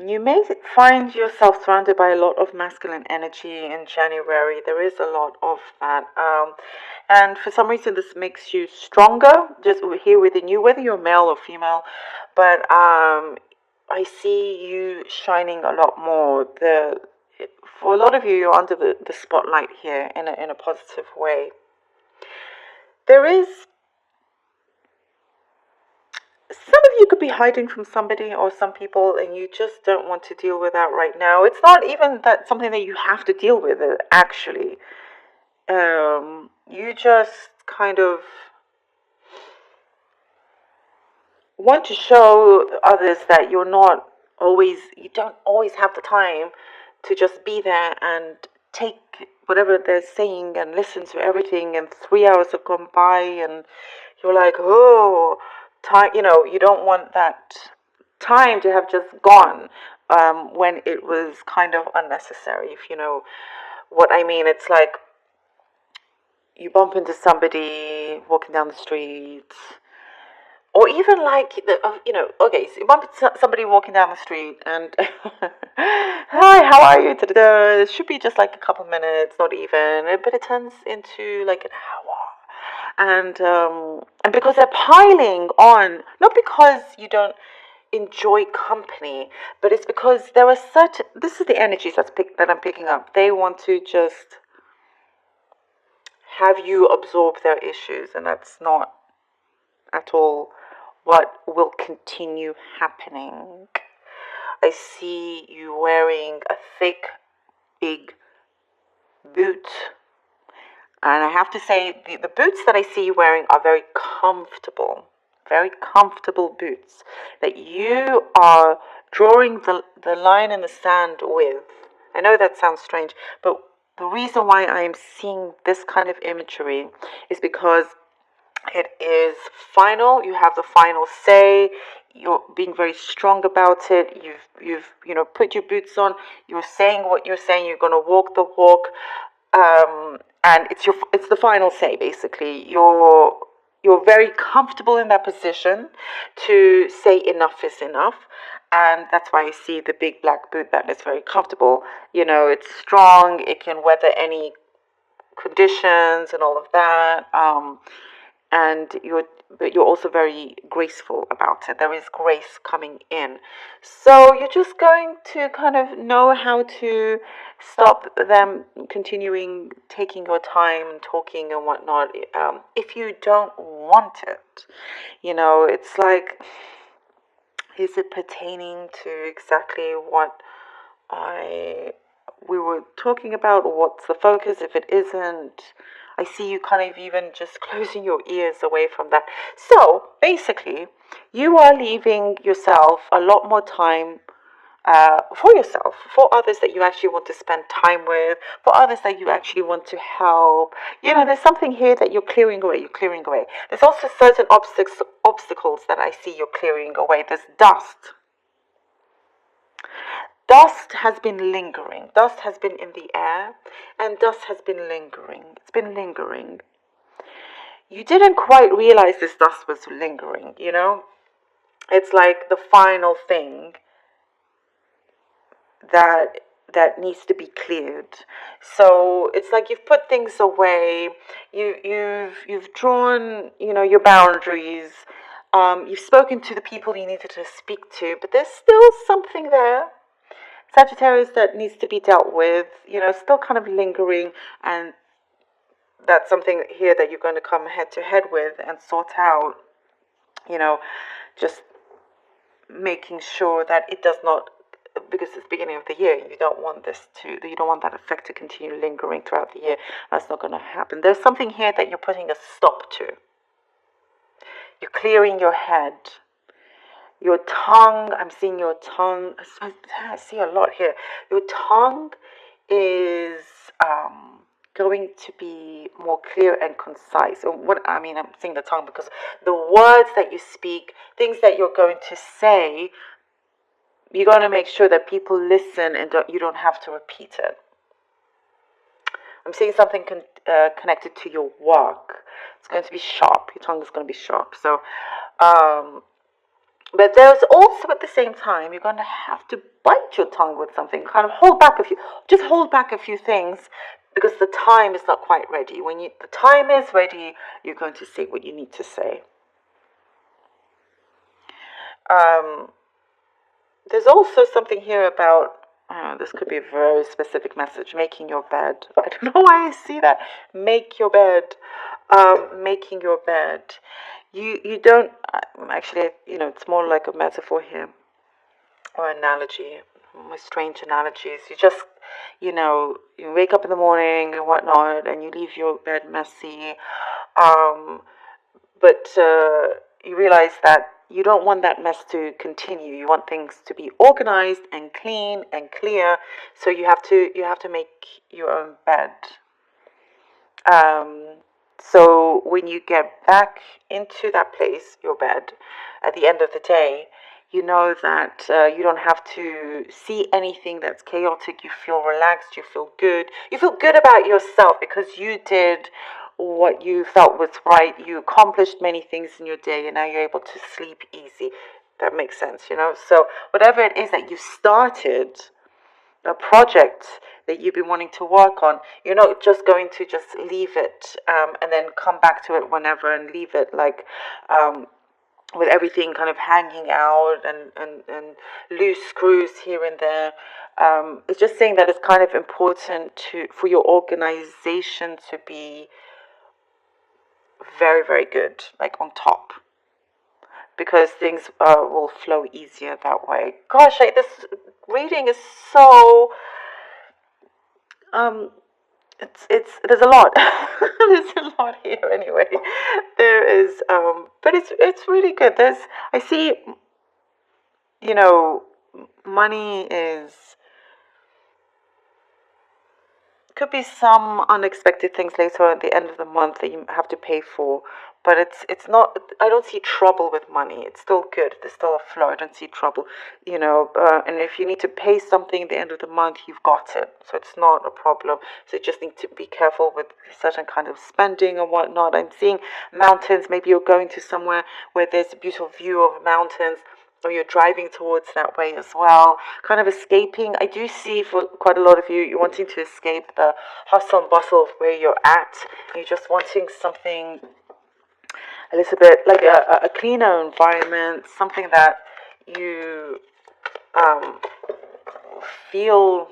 You may find yourself surrounded by a lot of masculine energy in January. There is a lot of that. And for some reason, this makes you stronger, just here within you, whether you're male or female. But I see you shining a lot more. For a lot of you, you're under the spotlight here in a positive way. There is some of you could be hiding from somebody or some people, and you just don't want to deal with that right now. It's not even that something that you have to deal with, actually. You just kind of want to show others that you don't always have the time to just be there and take whatever they're saying and listen to everything, and 3 hours have gone by and you're like, oh, time, you don't want that time to have just gone when it was kind of unnecessary, if you know what I mean. It's like you bump into somebody walking down the street, or even like okay, so you bump into somebody walking down the street and hi, how are you? Da-da-da. It should be just like a couple minutes, not even, but it turns into like an hour, and because they're piling on, not because you don't enjoy company, but it's because there are certain. This is the energies that I'm picking up. They want to just have you absorb their issues, and that's not at all what will continue happening. I see you wearing a thick, big boot. And I have to say, the boots that I see you wearing are very comfortable boots that you are drawing the line in the sand with. I know that sounds strange, but the reason why I'm seeing this kind of imagery is because it is final. You have the final say. You're being very strong about it. You've put your boots on. You're saying what you're saying. You're gonna walk the walk, and it's the final say. Basically, you're very comfortable in that position to say enough is enough, and that's why I see the big black boot that is very comfortable. It's strong. It can weather any conditions and all of that. And you're also very graceful about it. There is grace coming in. So you're just going to kind of know how to stop them continuing taking your time and talking and whatnot, if you don't want it. It's like, is it pertaining to exactly what we were talking about, or what's the focus? If it isn't, I see you kind of even just closing your ears away from that. So basically, you are leaving yourself a lot more time for yourself, for others that you actually want to spend time with, for others that you actually want to help. There's something here that you're clearing away. There's also certain obstacles that I see you're clearing away. There's dust. Dust has been lingering. Dust has been in the air, and dust has been lingering. It's been lingering. You didn't quite realize this dust was lingering, It's like the final thing that needs to be cleared. So it's like you've put things away. You've drawn, your boundaries. You've spoken to the people you needed to speak to, but there's still something there, Sagittarius, that needs to be dealt with, still kind of lingering, and that's something here that you're going to come head to head with and sort out, just making sure that it does not, because it's the beginning of the year, you don't want that effect to continue lingering throughout the year. That's not going to happen. There's something here that you're putting a stop to. You're clearing your head. Your tongue, I'm seeing your tongue. I see a lot here. Your tongue is going to be more clear and concise. So I'm seeing the tongue because the words that you speak, things that you're going to say, you're going to make sure that people listen and you don't have to repeat it. I'm seeing something connected to your work. It's going to be sharp. Your tongue is going to be sharp. So, but there's also, at the same time, you're going to have to bite your tongue with something, kind of hold back a few things, because the time is not quite ready. When the time is ready, you're going to say what you need to say. There's also something here about, this could be a very specific message, making your bed. I don't know why I see that. Make your bed. Making your bed. You don't, actually, it's more like a metaphor here, or analogy, more strange analogies. You just, you wake up in the morning and whatnot, and you leave your bed messy. But you realize that you don't want that mess to continue. You want things to be organized and clean and clear. So you have to make your own bed. So when you get back into that place, your bed, at the end of the day, you know that you don't have to see anything that's chaotic. You feel relaxed. You feel good. You feel good about yourself because you did what you felt was right. You accomplished many things in your day, and now you're able to sleep easy. That makes sense, So whatever it is that you started, a project that you've been wanting to work on, you're not just going to just leave it and then come back to it whenever and leave it like with everything kind of hanging out and loose screws here and there. It's just saying that it's kind of important for your organization to be very, very good, like on top, because things will flow easier that way. Gosh, this reading is so there's a lot. There's a lot here anyway. There is but it's really good. I see, money could be some unexpected things later at the end of the month that you have to pay for, but it's not. I don't see trouble with money. It's still good. There's still a flow. I don't see trouble, and if you need to pay something at the end of the month, you've got it, so it's not a problem. So you just need to be careful with certain kind of spending and whatnot. I'm seeing mountains. Maybe you're going to somewhere where there's a beautiful view of mountains, or you're driving towards that way as well, kind of escaping. I do see for quite a lot of you, you're wanting to escape the hustle and bustle of where you're at. You're just wanting something a little bit like a cleaner environment, something that you feel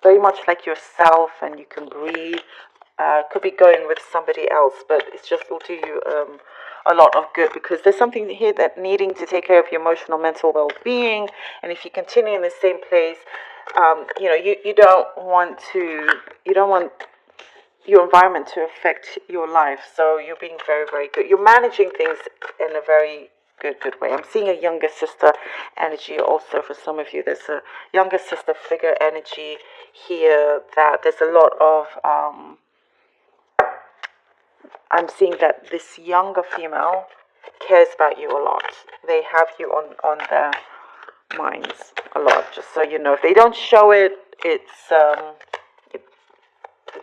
very much like yourself and you can breathe. Could be going with somebody else, but it's just will do you a lot of good, because there's something here that needing to take care of your emotional, mental well-being. And if you continue in the same place, you don't want your environment to affect your life. So you're being very, very good. You're managing things in a very good way. I'm seeing a younger sister energy also for some of you. There's a younger sister figure energy here, that there's a lot of I'm seeing that this younger female cares about you a lot. They have you on their minds a lot, just so you know. If they don't show it, it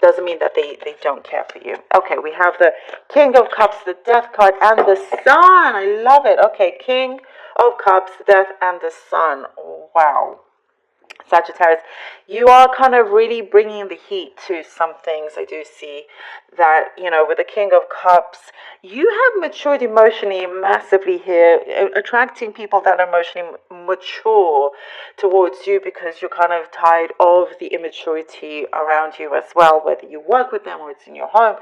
doesn't mean that they don't care for you. Okay, we have the King of Cups, the Death card, and the Sun. I love it. Okay, King of Cups, Death, and the Sun. Wow. Sagittarius, you are kind of really bringing the heat to some things. I do see that, with the King of Cups, you have matured emotionally massively here, attracting people that are emotionally mature towards you, because you're kind of tired of the immaturity around you as well, whether you work with them or it's in your home,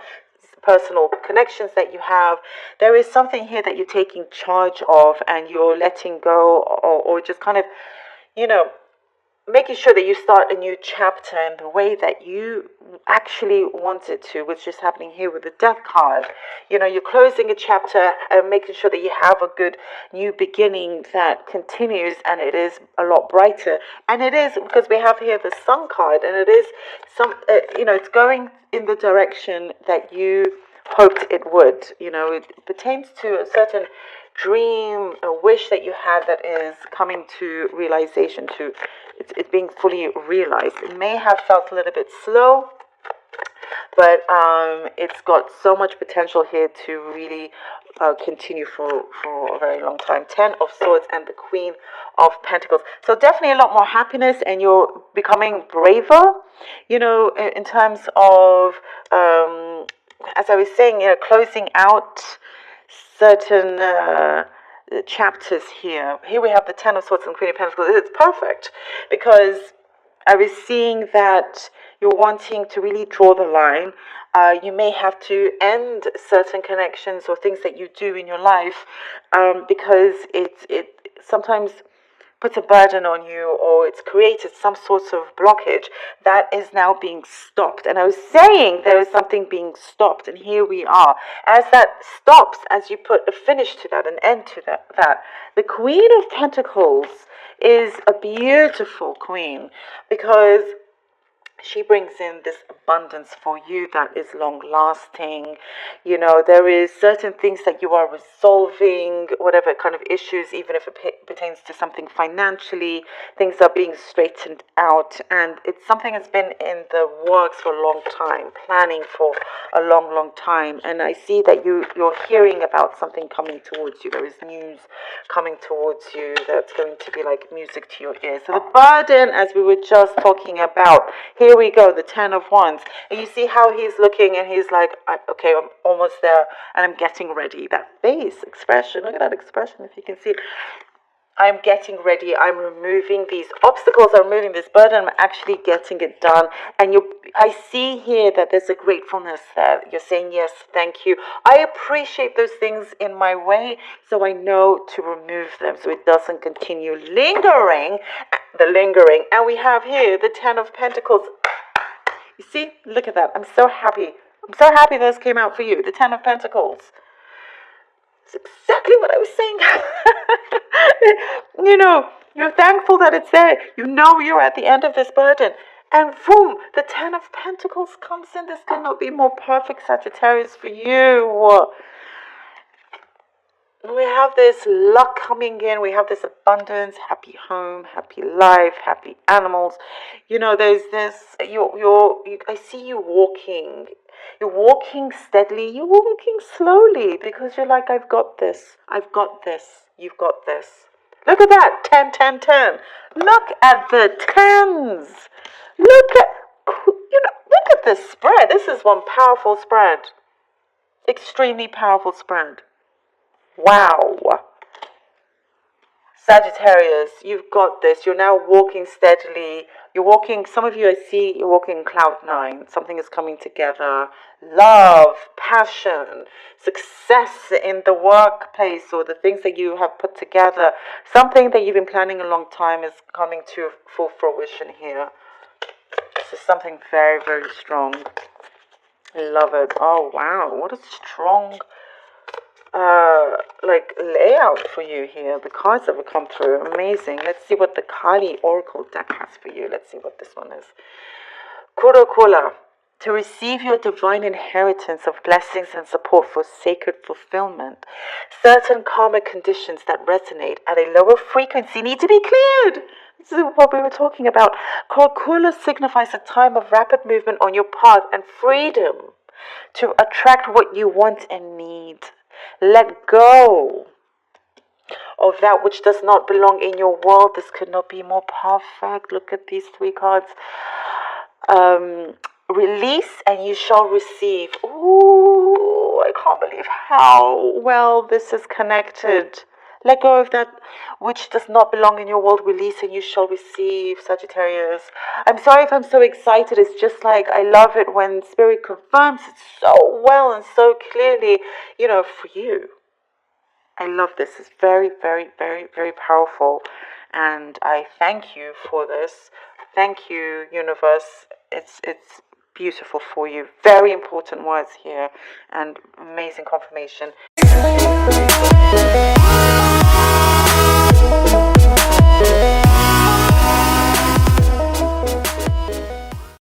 personal connections that you have. There is something here that you're taking charge of and you're letting go, or just kind of, making sure that you start a new chapter in the way that you actually want it to, which is happening here with the Death card. You're closing a chapter and making sure that you have a good new beginning that continues, and it is a lot brighter. And it is, because we have here the Sun card, and it is it's going in the direction that you hoped it would. It pertains to a certain dream, a wish that you had that is coming to realization, it's being fully realized. It may have felt a little bit slow. but it's got so much potential here to really continue for a very long time. 10 of Swords and the Queen of Pentacles. So definitely a lot more happiness, and you're becoming braver, in terms of, as I was saying, closing out certain chapters here. Here we have the 10 of Swords and Queen of Pentacles. It's perfect because I was seeing that you're wanting to really draw the line. You may have to end certain connections or things that you do in your life because it sometimes puts a burden on you, or it's created some sort of blockage that is now being stopped. And I was saying there is something being stopped, and here we are. As that stops, as you put a finish to that, an end to that, the Queen of Pentacles is a beautiful queen because she brings in this abundance for you that is long lasting. There is certain things that you are resolving, whatever kind of issues, even if it pertains to something financially, things are being straightened out, and it's something that's been in the works for a long time, planning for a long, long time. And I see that you're hearing about something coming towards you. There is news coming towards you that's going to be like music to your ears. So the burden, as we were just talking about, here we go, the 10 of Wands. And you see how he's looking, and he's like, okay, I'm almost there, and I'm getting ready. That face expression, look at that expression if you can see it. I'm getting ready. I'm removing these obstacles. I'm removing this burden. I'm actually getting it done. And I see here that there's a gratefulness there. You're saying, yes, thank you. I appreciate those things in my way, so I know to remove them so it doesn't continue lingering. And we have here the 10 of Pentacles. You see? Look at that. I'm so happy. I'm so happy those came out for you. The 10 of Pentacles. It's exactly what I was saying. You're thankful that it's there. You're at the end of this burden. And boom, the 10 of Pentacles comes in. This cannot be more perfect, Sagittarius, for you. We have this luck coming in. We have this abundance, happy home, happy life, happy animals. There's this. I see you walking. You're walking steadily. You're walking slowly because you're like, I've got this. I've got this. You've got this. Look at that. 10, 10, 10. Look at the tens. Look at this spread. This is one powerful spread. Extremely powerful spread. Wow. Sagittarius, you've got this. You're now walking steadily. You're walking, some of you I see, you're walking cloud 9. Something is coming together. Love, passion, success in the workplace, or the things that you have put together. Something that you've been planning a long time is coming to full fruition here. This is something very, very strong. I love it. Oh, wow. What a strong layout for you here. The cards that will come through, amazing. Let's see what the Kali Oracle deck has for you. Let's see what this one is. Kurokula, to receive your divine inheritance of blessings and support for sacred fulfillment. Certain karmic conditions that resonate at a lower frequency need to be cleared. This is what we were talking about. Kurokula signifies a time of rapid movement on your path and freedom to attract what you want and need. Let go of that which does not belong in your world. This could not be more perfect. Look at these 3 cards. Release and you shall receive. Ooh, I can't believe how well this is connected. Let go of that which does not belong in your world. Release and you shall receive, Sagittarius. I'm sorry if I'm so excited. It's just like I love it when Spirit confirms it so well and so clearly, for you. I love this. It's very, very, very, very powerful. And I thank you for this. Thank you, universe. It's beautiful for you. Very important words here and amazing confirmation.